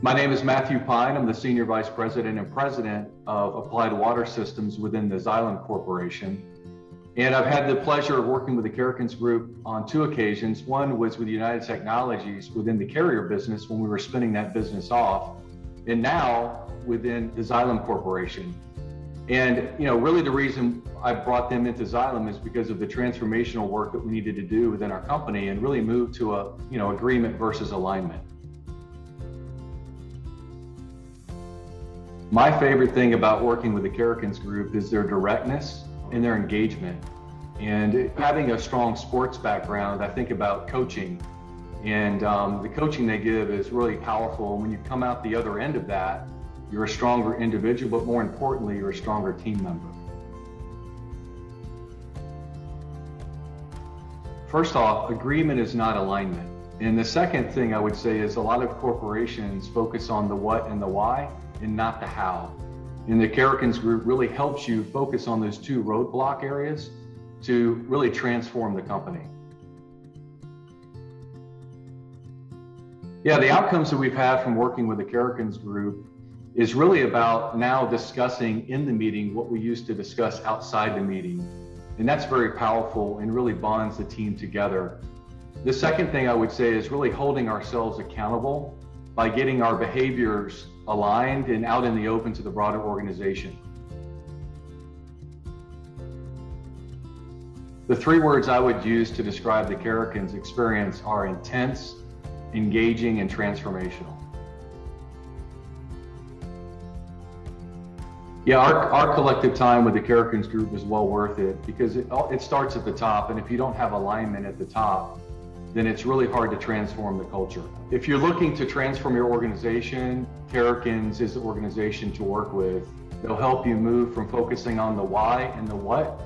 My name is Matthew Pine. I'm the Senior Vice President and President of Applied Water Systems within the Xylem Corporation. And I've had the pleasure of working with the Karrikins Group on two occasions. One was with United Technologies within the carrier business when we were spinning that business off, and now within the Xylem Corporation. And really the reason I brought them into Xylem is because of the transformational work that we needed to do within our company and really move to a agreement versus alignment. My favorite thing about working with the Karrikins Group is their directness and their engagement. And having a strong sports background, I think about coaching, and the coaching they give is really powerful. And when you come out the other end of that, you're a stronger individual, but more importantly, you're a stronger team member. First off, agreement is not alignment. And the second thing I would say is a lot of corporations focus on the what and the why and not the how. And the Karrikins Group really helps you focus on those two roadblock areas to really transform the company. Yeah, the outcomes that we've had from working with the Karrikins Group is really about now discussing in the meeting what we used to discuss outside the meeting. And that's very powerful and really bonds the team together. The second thing I would say is really holding ourselves accountable by getting our behaviors aligned and out in the open to the broader organization. The three words I would use to describe the Karrikins experience are intense, engaging, and transformational. Yeah, our collective time with the Karrikins Group is well worth it because it starts at the top, and if you don't have alignment at the top, then it's really hard to transform the culture. If you're looking to transform your organization, Karrikins is the organization to work with. They'll help you move from focusing on the why and the what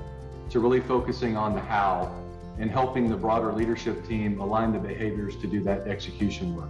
to really focusing on the how and helping the broader leadership team align the behaviors to do that execution work.